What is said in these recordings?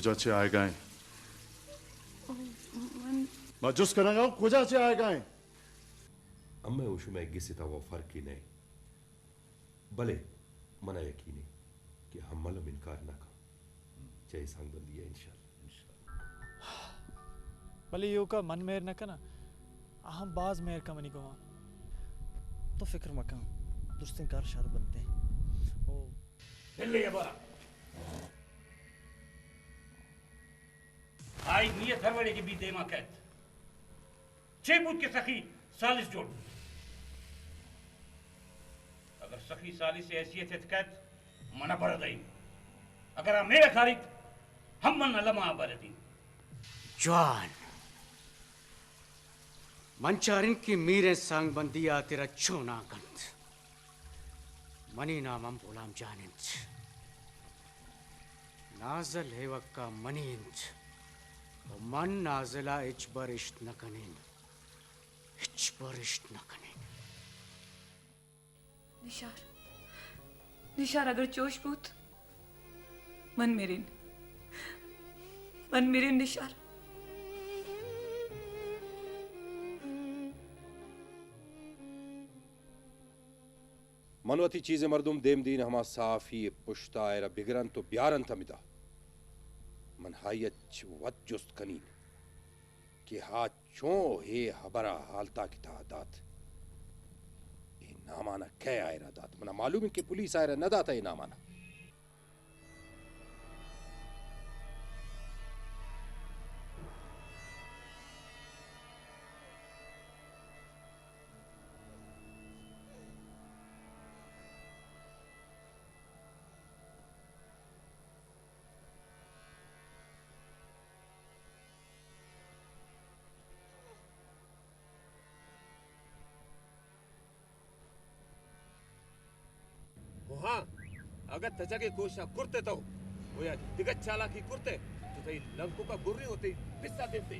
कुजाचे आएगा मन मजुस करांगा कुजाचे आएगा अम्मे उशु में गिसिता वो फर्क ही नहीं भले मना यकीनी कि हम मलम इनकार ना का जय सांग बंदी है इंशाल्लाह भले यो का मन मेर न कना अहम बाज मेर का मनी को तो फिक्र मका दुस्तिन कार शर बनते ओ दिल्ली यबरा आई नियत धरवड़े के भी देमा कैद चेबूत के सखी सालिस जोड़ अगर सखी सालिस से हैसियत है कैद मना पड़ गई अगर आप मेरे खारिक हम मन लमा बरदी जवान मंचारिन की मीरे सांग बंदिया तेरा छोना गंत मनी नामम गुलाम जानिंच नाजल है वक्का मनींच मन नाजला इच बरिश्त न कनेन इच बरिश्त न कनेन निशार अगर जोश बूत मन मेरिन निशार मनवती चीजें मर्दुम देम दीन हमा साफी पुश्तायरा बिगरन तो ब्यारन थमिदा मन हायत वत जुस्त कनीन कि हा चो हे हबरा हालता की तादात ये नामाना कै आयरा दात मना मालूम है कि पुलिस आयरा न दाता ये नामाना हाँ अगर तजा के कोशा कुर्ते तो वो या दिगत चाला की कुर्ते तो तई लंको का गुर्री होते पिस्सा देते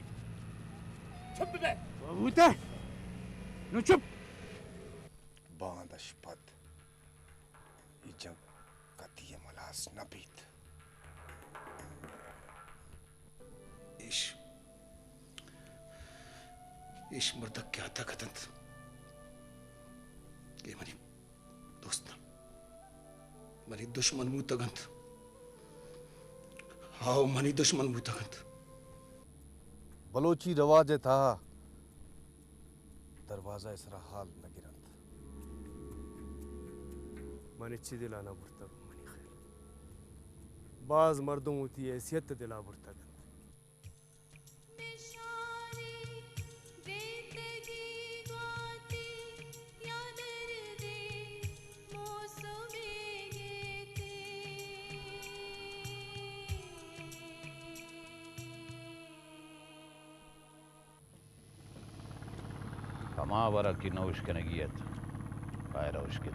छुप बे बबूते नु चुप बांदशपद इजब कतिये मलास नबीत इश मर्दक क्या था कदंत ये मनी दोस्त मनी दुश्मन मुंह तगंत हाउ मनी दुश्मन मुंह तगंत बलोची रवाज था दरवाजा इसरा हाल न गिरंत मन इच्छी दिलाना बुरतग मनी खैर बाज मर्दों होती हैसियत दिला बुरतग कमावरा की नौश कनगियत आयरा उश्के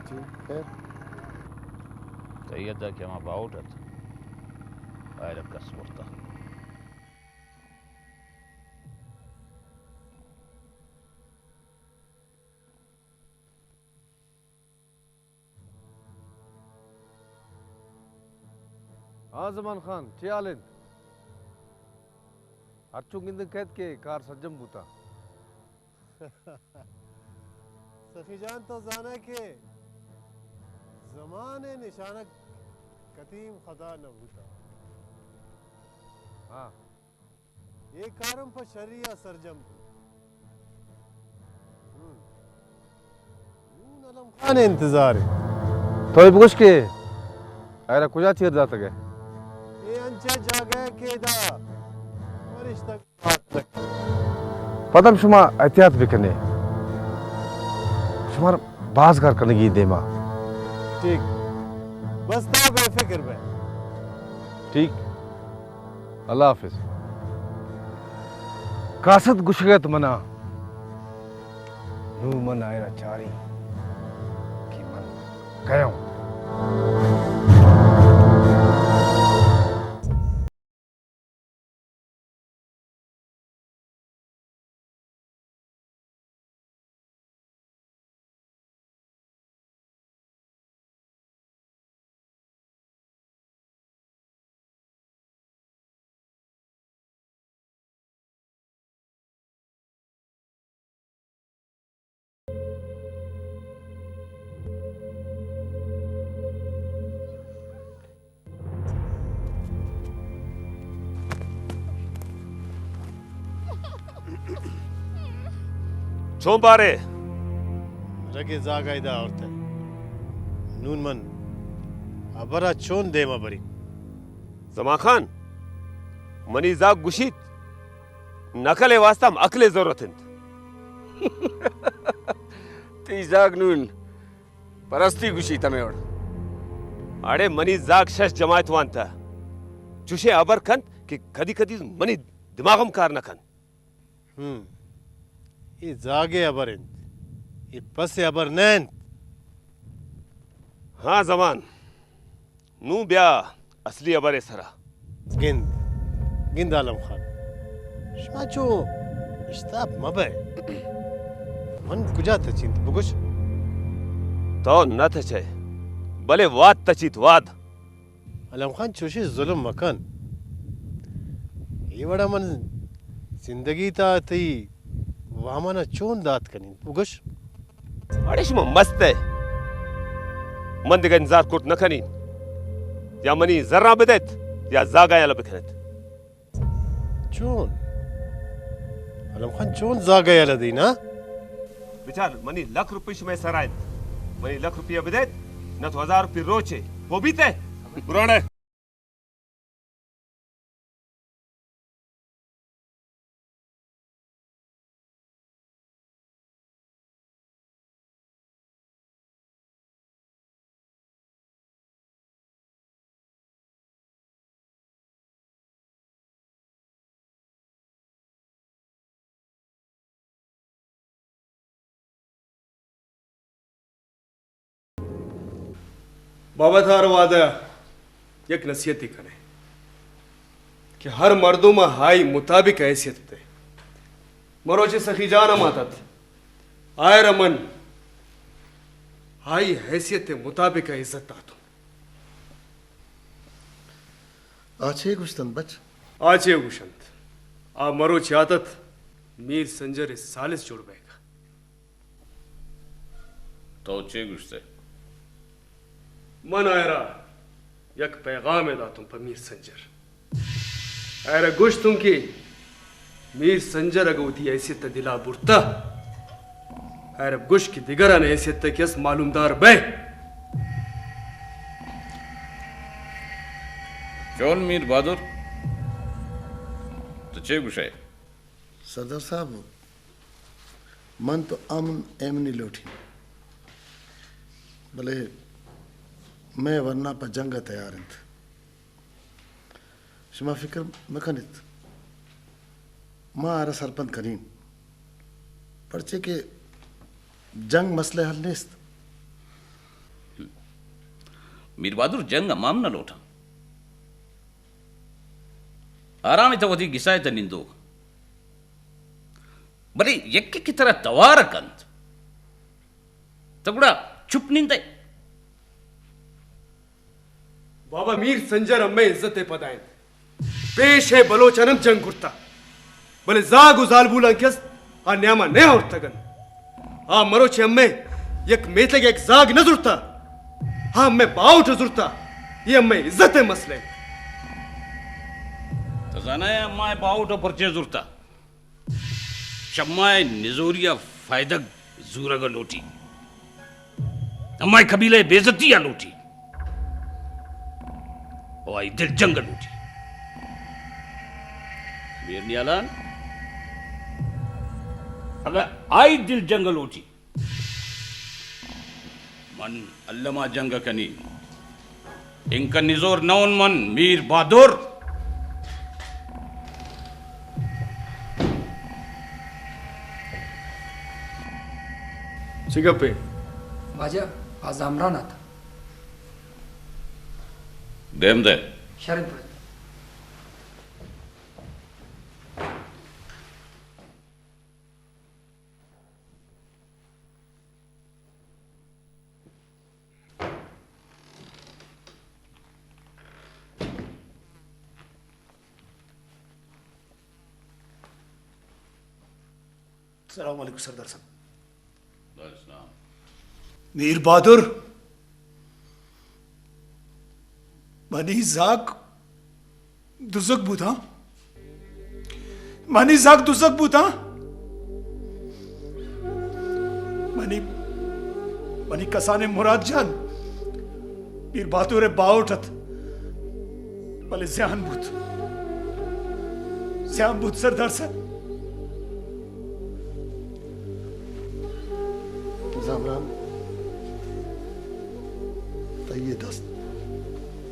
तो तैयदा कि हम बाउटत आयरा कसवरता हाँ जमान खान चियालिन अर्चुंगिंद कैद के कार सज्जम बूता सखीजान तो जाना के जमाने निशानक कतीम खदा न भूता हाँ ये कारम पर शरिया सरजम नलम खान इंतजार है तो ये पुछ के आयरा कुजा चीर जाता गए ये अंचे जागे केदा फरिश्ता बात तक पदम शुमा एहतियात भी करने शुमार बाजगार करने की देमा ठीक बस तो बेफिक्र बे ठीक अल्लाह हाफिज कासत गुशगत मना नू मन आयरा चारी कि मन कयो चों बारे रगे जागायदा औरत नून मन अबरा चोन देमा बरी जमा खान मनी जाग गुशीत नकले वास्ता अकले जरूरत ती जाग नून परस्ती गुशी तमेवड अडे मनी जाग शश जमायत वानता चुशे अबर खन कि कदी कदी मनी दिमागम कार न खन ये जागे अबर ये पसे अबर नैन हाँ जमान नू ब्या असली अबर सरा गिंद गिंद आलम खान शाचो इश्ताब मबे मन कुजा तचिंत बुगुश तो न थे भले वाद तचित वाद आलम खान चोशी जुल्म मकान ये बड़ा मन जिंदगी ता तई वामना चोन दात कनी बुगुश अडेश मस्त है मन दिगन जार कोट न खनी या मनी जर्रा बदेत या जागा याला बखनत चोन आलम खान चोन जागा याला दी ना विचार मनी लाख रुपये में सरायत मनी लाख रुपये बदेत न तो 1000 रुपये रोचे वो भी ते पुराने बाबा थार वादा एक नसीहत ही करे कि हर मर्दों में हाई मुताबिक हैसियत थे मरोचे सखी जाना मातात आय रमन हाई हैसियत मुताबिक इज्जत आतो आछे गुश्तन बच आचे गुशंत आ मरोची आदत मीर संजर सालिस जोड़ बैगा तो चे गुश्ते मन आयरा यक पैगाम है तुम पर मीर संजर ऐरा गुश तुम की मीर संजर अगौती हैसियत दिला बुरता ऐरा गुश की दिगरा ने हैसियत किस मालूमदार बे जॉन मीर बहादुर तो चे गुशे सरदार साहब मन तो अमन एमनी लोठी भले मैं वरना पर जंग तैयार हैं शुमा फिक्र मखनित माँ आरा सरपंच करीन पर्चे के जंग मसले हल निस्त मीर बहादुर जंग अमाम न लोटा आराम वधी गिसायत निंदो बरी यक्के की तरह तवार कंत तगड़ा चुप निंदे बाबा मीर संजर अम्मे इज्जत पदाएं पेश है बलोचनम जंग गुर्ता भले जाग उजाल बुला किस आ न्यामा ने और तगन आ मरोचे अम्मे यक मेते के एक जाग न जुरता हाँ अम्मे बाउट जुरता ये अम्मे इज्जत मसले तो जाना है अम्मा बाउट और परचे जुरता शम्मा निजोरिया फायदा जूरग लोटी अम्मा कबीले बेइज्जती लोटी और आई दिल जंगल उठी मीर नियालान अगर आई दिल जंगल उठी मन अल्लमा जंग कनी इनका निजोर नौन मन मीर बहादुर सिगपे बाजा आज आमरान आता देम दे शरद भाई सलाम वालेकुम सरदार साहब इस्लाम मीर बहादुर मनी जाक दुजक बुधा मनी जाक दुजक बुधा मनी कसाने मुराद जान पीर बातुरे बाउठत भले ज्यान भूत सरदार साहब जामरान तय दस्त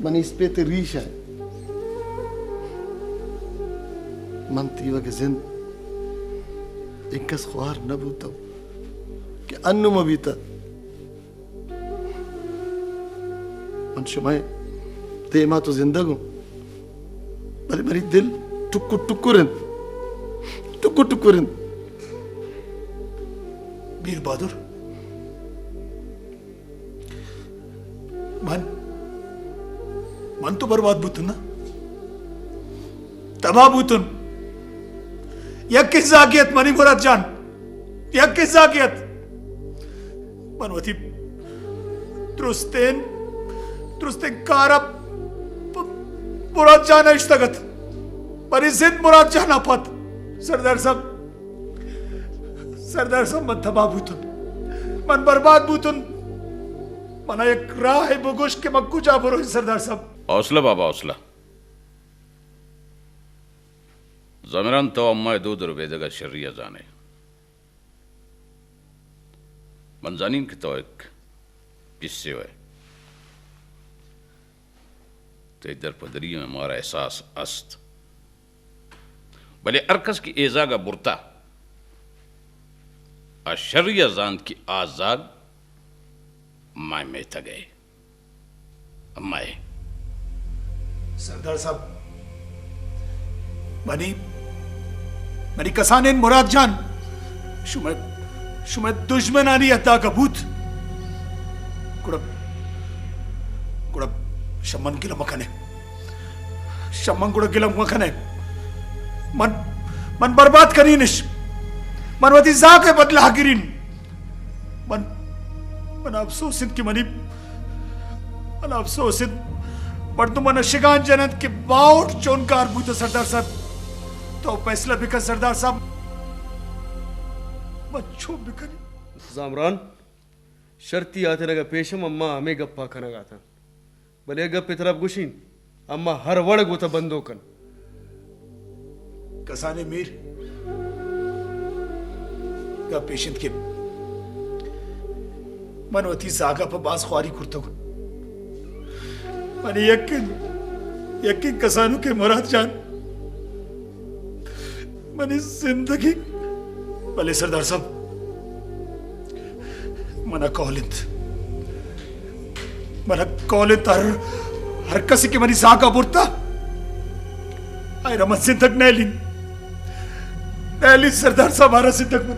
मनी इस पे ते रीश है मन तीवा के जिंद इनकस ख्वार न बूता कि अन्नु मबीता मन शुमाए तेमा तो जिंदगू बले मरी दिल टुक्कुरिन मीर बहादुर मन तो बर्बाद बूतन ना तबाह बूतन यक्की जागियत मनी मुराद जान यक्की जागियत मनवती द्रुस्तेन कारब मुराद जान इश्तगत मरी जिद मुराद जान आपत सरदार साहब मन तबाह बूतन मन बर्बाद बूतन मना एक राह है बुगुश के मक्कू जा बरो सरदार साहब हौसला बाबा हौसला जमरान तो अम्मा दूध रुबेदगा शर्रिया जाने मंजानीन की तो एक किस्से है तो इधर पदरी में हमारा एहसास अस्त भले अरकस की एजागा बुरता अशरिया जान की आजाद माय में तगे अम्माए सरदार साहब मनी कसाने मुराद जान शुमे दुश्मन आनी अता कबूत कुड़ा शमन गिला मखने मन बर्बाद करीनिश मनवती जा के बदला गिरीन मन अफसोसित की मन अफसोसित मर्दू मन शिगान जनत के बाउट चोनकार बूत सरदार साहब तो फैसला बिका सरदार साहब मच्छो बिकनी जामरान शर्ती आते नगा पेशम अम्मा हमें गप्पा खाना गाता भले गप्पे तरफ गुशीन अम्मा हर वड़ गोता बंदोकन कसाने मीर का पेशेंट के मनवती जागा पर बास ख्वारी कुर्तो मन यकीन कसानों के मुराद जान मनी जिंदगी भले सरदार साहब मना कौलित हर कसी के मनी जागा बुरता आई रमन सिंधक नैलिन सरदार साहब हमारा सिंधक में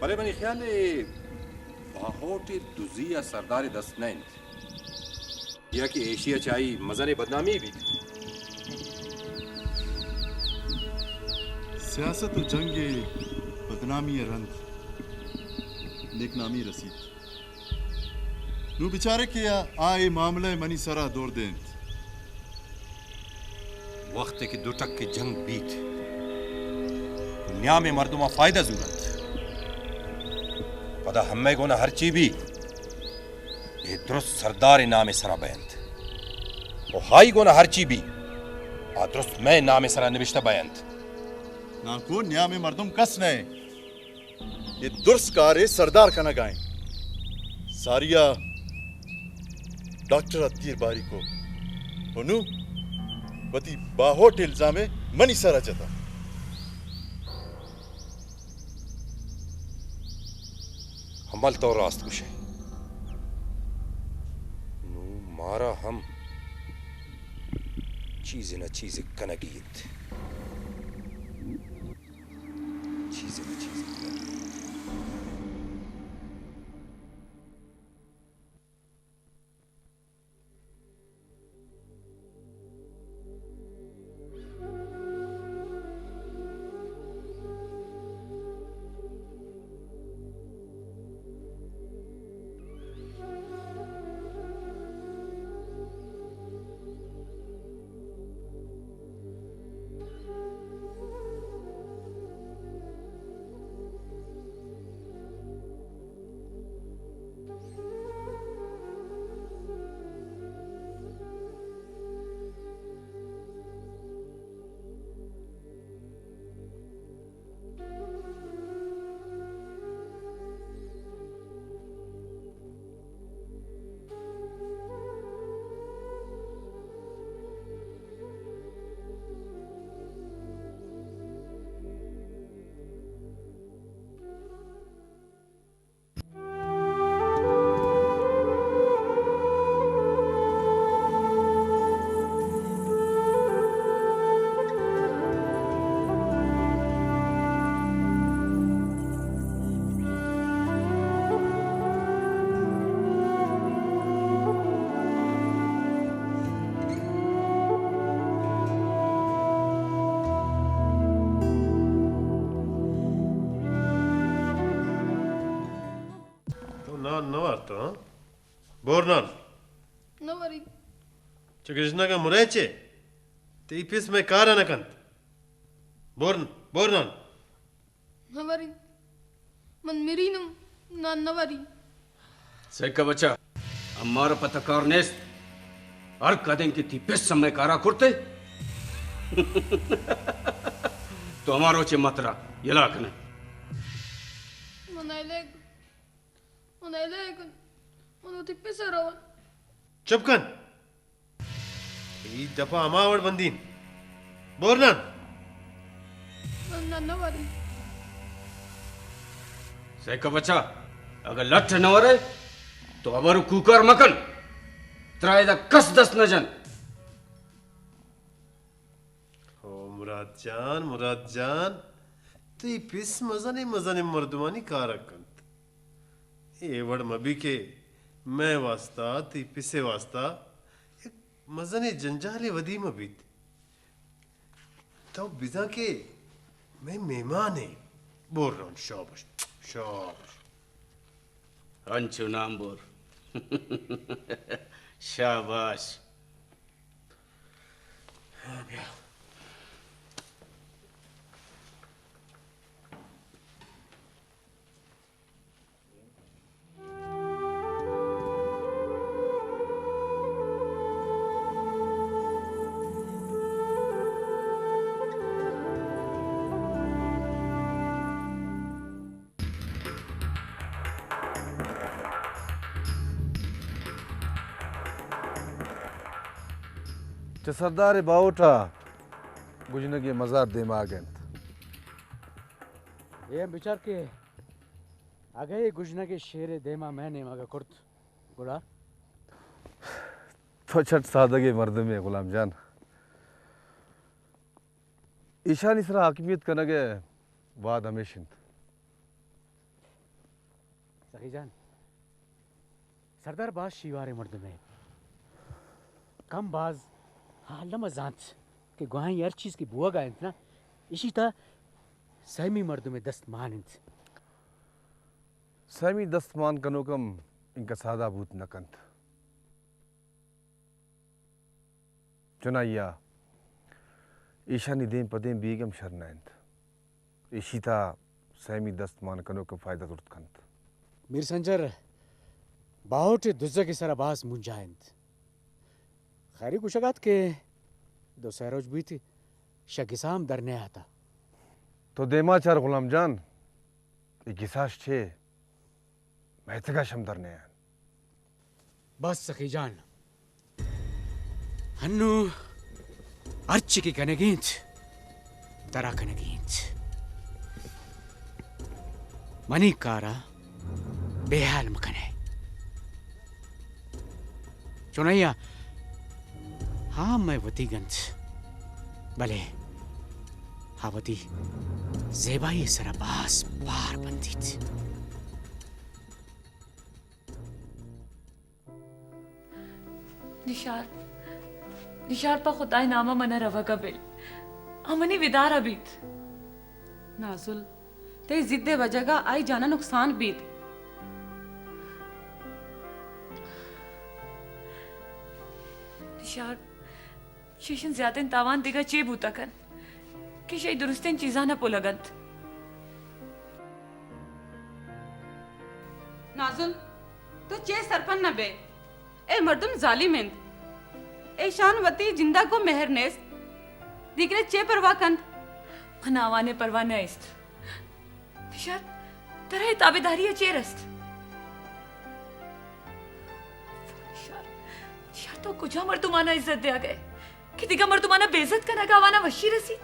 भले मनी ख्याल बाहोटे दुजिया सरदार दस्तनैन या कि एशिया चाई मजने बदनामी भी सियासत जंगे बदनामी रंग नेकनामी रसीद नू बेचारे के आए मामले मनी सरा दौर दें वक्त की दुटक की जंग बीत दुनिया में मर्दुमा फायदा जरूरत पदा हमें को ना हर ची भी ये दुरुस्त सरदार नाम सरा बयंत और हाई को ना हर ची भी आ दुरुस्त मैं नाम सरा निविष्टा बयंत ना को न्या में मर्दुम कस ने ये दुरुस्त कारे सरदार का ना गाएं सारिया डॉक्टर अतीर बारी को उनु वती बाहोट इल्जामे मनी सरा जता हमल तो रास्त कुछ है नू मारा हम चीज़ न चीज़ कनगीत चीज़ न चीज़ Navarto, ha? Bornan. Navari. Çakışnaga mureçe. Tipis me karana kant. Bornan. Navari. Man mirinum na navari. Seka बच्चा हमारा पत्रकार ने हर कदम की थी पिस समय कारा कुर्ते तो हमारो चे मतरा ये लाख ने Manaileg. Mano tippisa rawan. चुपकन ई दफा अमावड़ बंदीन बोरनन Na navari. Seka बच्चा अगर लठ न वरे तो हमारो कुकर मकन त्राय दा कस दस न जन ओ मुराद जान tipis मजाने मर्दमानी कारकंत ये वड़ मबी के मैं वास्ता tipise वास्ता एक मजाने जंजाले वदी मबीत तो बिजा के मैं मेहमान है बोल रहा हूँ शाबाश अंचु नामबोर शाबाश सरदार बावटा गुजनगी मजार दिमागंत ये बिचार के आगे गुजना के शेरे देमा मैंने मगा कुर्त गुड़ा तो छट सादगे मर्द में गुलाम जान ईशान इसरा हकीमियत करनगे वाद हमेशिन सही जान सरदार बाज शिवारे मर्द में कम बाज हाँ लम्हा जांच के गुहाई हर चीज की बुआ गायंत ना इसी था सहमी मर्दों में दस्त मानंत सहमी दस्त मान कनोकम इनका सादा भूत नकंत चुनाइया ईशानी देम पदेम बीगम शरनायंत इसी था सहमी दस्त मान कनोकम फायदा तुर्त कंत मीर संजर बाहोटे दुज्जा की सारा बास मुंजायंत खैरी कुशगात के दो सरोज भी थी शगिसाम दरने आता तो देमाचार गुलाम जान ये गिसाश छे महतगा शम दरने हैं बस सखी जान हन्नु अर्ची की कनेगींच तरा कनेगींच मनी कारा बेहाल मकने चुनैया हाँ मैं वतीगंज भले हावती जेबाई सरबास पार बंदी थी निशार पा खुदाई नामा मना रवा कबिल हमनी विदार अबीत नाजुल ते जिद्दे वजगा आई जाना नुकसान बीत निशार शेशन ज्यादा तावान दिगा चे बूता कन कि शई दुरुस्तें चीजा ना पोलगंत नाजुल तो चे सरपन न बे ए मर्दुम जालिमेंद ए शानवती जिंदा को मेहरनेस दिगरे चे परवा कंद मनावाने परवा न इस्त निशार तरह ताबेदारी चेरस्त निशार तो कुछ मर्दुमाना इज्जत दिया गए कि दिगा मर्दुमाना बेइज्जत करना गावाना वशी रसीद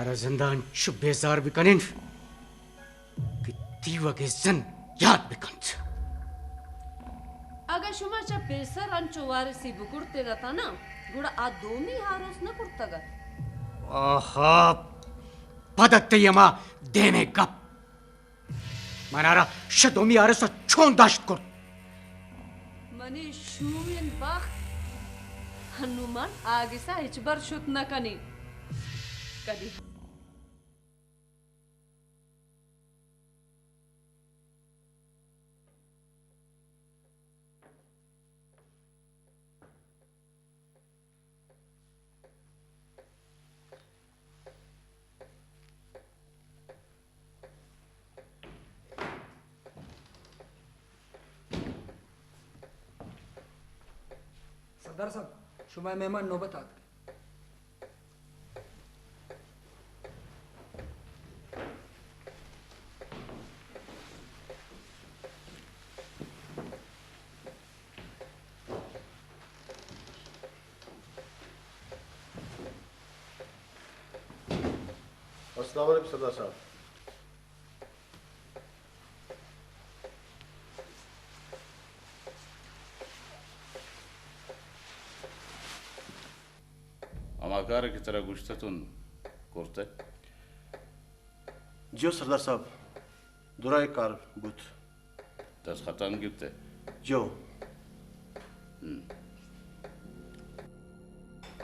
Ara zindan şu bezar bikanin ki diva gezin yad bikant. अगर शुमाच्या पेसर अंचो वारसी बुकुरते गता ना गुड़ा आ दोमी हारोस न कुर्तगा Aha padatte yama deme kap. Manara şadomi arasa çondaşt kur. मने शूयन बाख हनुमान आगे सा इचबर शुत न कनी कदी सरदार साहब शुमाय मेहमान नौबत आत अस्सलाम वालेकुम सरदार साहब। Amakar ki तरह गुश्ततुन करते जियो सरदार साहब दुराय कार बुत दस खत्म गिफ्ते जियो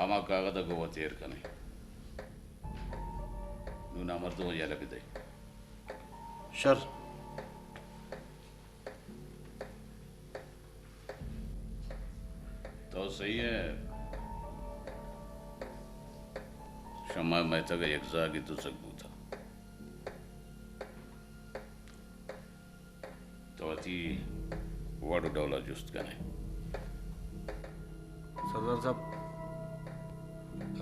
ama kagada govatir kane nuna mardo yala bide sir तो सही है शमा मैं तक एक जागी तो सकबू था तो अति वाडू डॉलर जुस्त कने सरदार साहब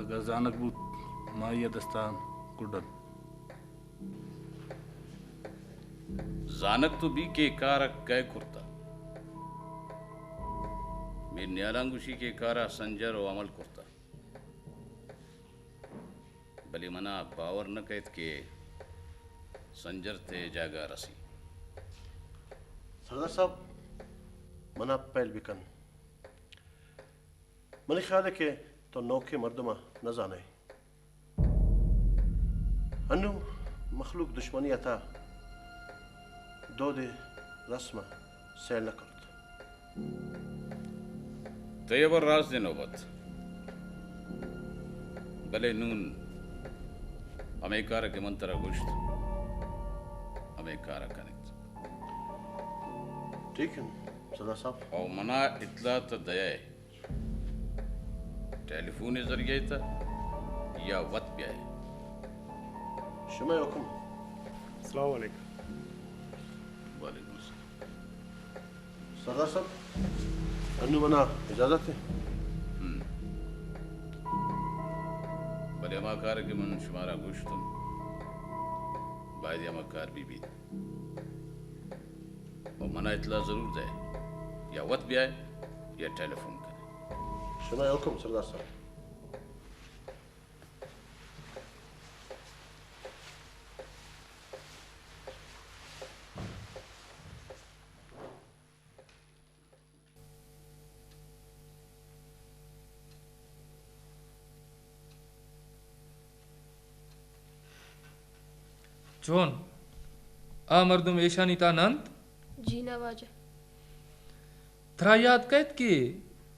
अगर जानक बूत माया दस्तान कुडन जानक तो भी के कारक कै कुर्ता मैं न्यालांगुशी के कारा संजर और अमल कुर्ता भले मना बावर न कहत के संजर थे जागा रसी सरदार साहब मना पहल बिकन मने ख्याल है कि तो नौके मर्दमा न जाने अनु मखलूक दुश्मनी अता दो दे रस्म सैल न करत तयबर राज दे नौबत भले नून हमें कार के मंतरा गुश्त हमें कार कनेक्ट ठीक है सरदार साहब और मना इतला तो दया है टेलीफोन जरिए था या वत भी है शुमाय हुक्म अस्सलाम वालेकुम वालेकुम सरदार साहब अनु मना इजाजत है भले हमाकार के मन शुमारा गुश्त बायद हमाकार भी और मना इतला जरूर दे या वत भी आए या टेलीफोन करे शुमाय हुक्म सरदार साहब जॉन आ मर्दुम ऐशानी तानंत जी नवाजा थरा याद कहत कि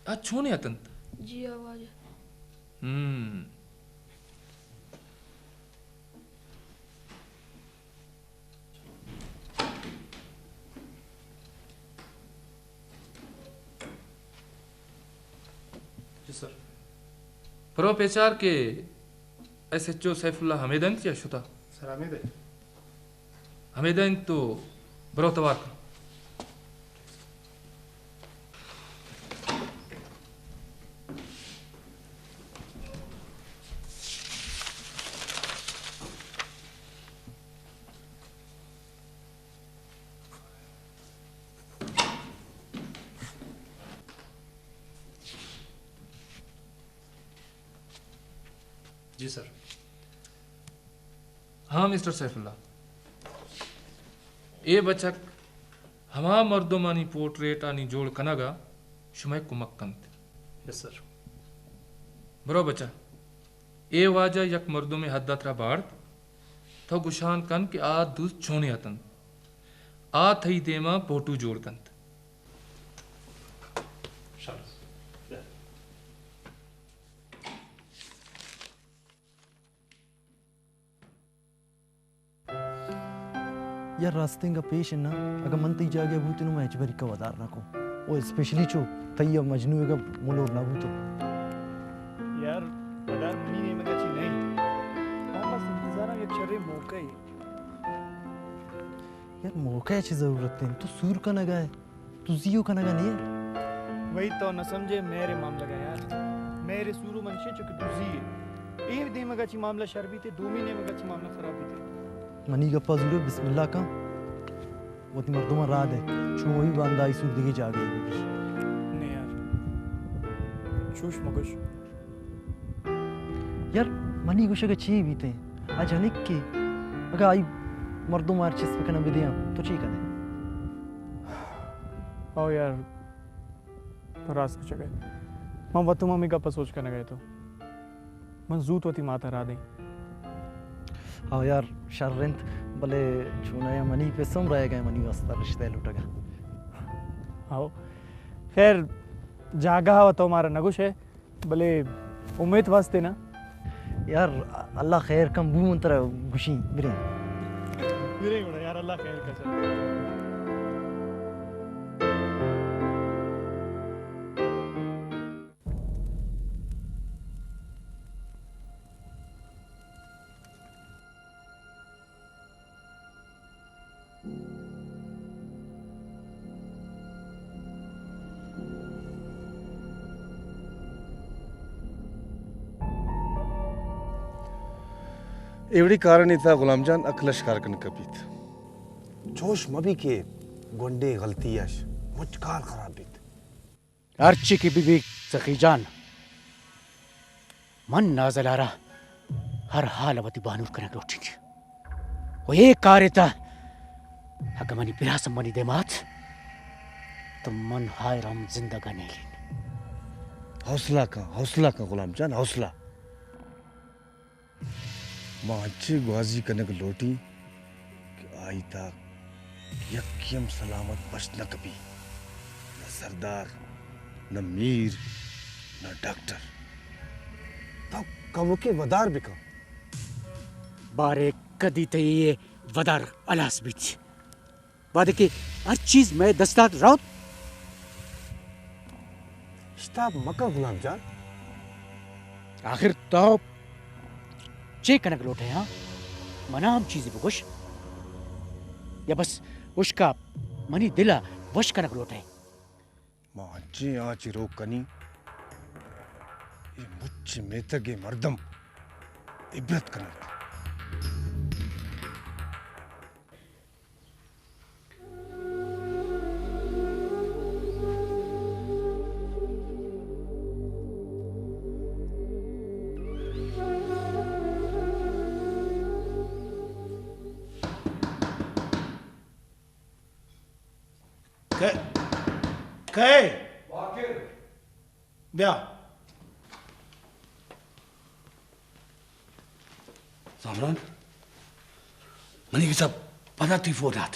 आ छोने अतंत जी आवाजा जी सर प्रो पेचार के एसएचओ सैफुल्लाह हमीदन या शुता सर हमीद हमीदन तो बरो तवार का जी सर हाँ मिस्टर सैफुल्लाह ए बचक हमा मर्दोमानी पोर्ट्रेट आनी जोड़ कनागा शुमै कुमक्कंत यस सर बरो बचा ए वाजा यक मर्दों में हद्दतरा बाढ़ तो गुशान कन के आ दूस छोने अतन आ थई देमा पोटू जोड़ कंत यार रास्ते का पेश है ना अगर मन तई जागे भूत नु मैच भरी का वदार ना को ओ स्पेशली चो तई मजनू का मुलोर ना भूतो यार वदार मनी ने मगा ची नहीं वापस इंतजार एक शरे मौका ही यार मौका ची जरूरत है तो सूर का नगा है तू जियो का नगा नहीं है वही तो न समझे मेरे मामला का यार मेरे सूरू मनशे चुके दुजी है ये दे मगाची मामला शर्बी थे 2 महीने मगाची मामला खराब थे मनी गप्पा जुरे बिस्मिल्लाह का वो ती मर्दों में रात है छो वही बंदा आई सूर दिखे जा गई भी नहीं यार शूश मगश यार मनी गुशे के छी भी थे आज अनिक के अगर आई मर्दों मार चीज पे कना बिदिया तो ठीक है ओ यार रास कुछ गए मैं वतु मम्मी का सोच करने गए तो मैं जूत होती माता रा दे हाँ यार शर्रंत भले छूना या मनी पे सम रह गए मनी वास्ता रिश्ते लुटेगा हाँ खैर जागा हुआ तो हमारा नगुश है भले उम्मीद वास्ते ना यार अल्लाह खैर कम बू मंत्र गुशी बिरे यार अल्लाह खैर का चल एवढी कारण था गुलामजान अखलश कारकन कपीत जोश मबी के गोंडे गलतियाश मुचकार खराबित अर्ची की बीबी सखीजान मन नाजलारा हर हाल अवति बानूर कनक रोटिंग वो एक कार्य था अगमनी पिरा सम्मनी देमात तो मन हाय राम जिंदगानी हौसला का गुलामजान हौसला मां अच्छे ग्वाजी कनक लोटी कि आई था यक्यम सलामत बच न कभी न सरदार न मीर न डॉक्टर तो कवो के वदार बिका बारे कदी ते ये वदार अलास बिच बाद के हर चीज में दस्तार राउत स्टाफ मका गुलामजान आखिर तो चे कनक लोटे हाँ मना हम चीजें बुकुश या बस उसका मनी दिला वश कनक लोटे मां जे आच रोक कनी ये मुच्छ में तगे मर्दम इब्रत करना कहे ब्या सामरान मनी के सब पता थी वो था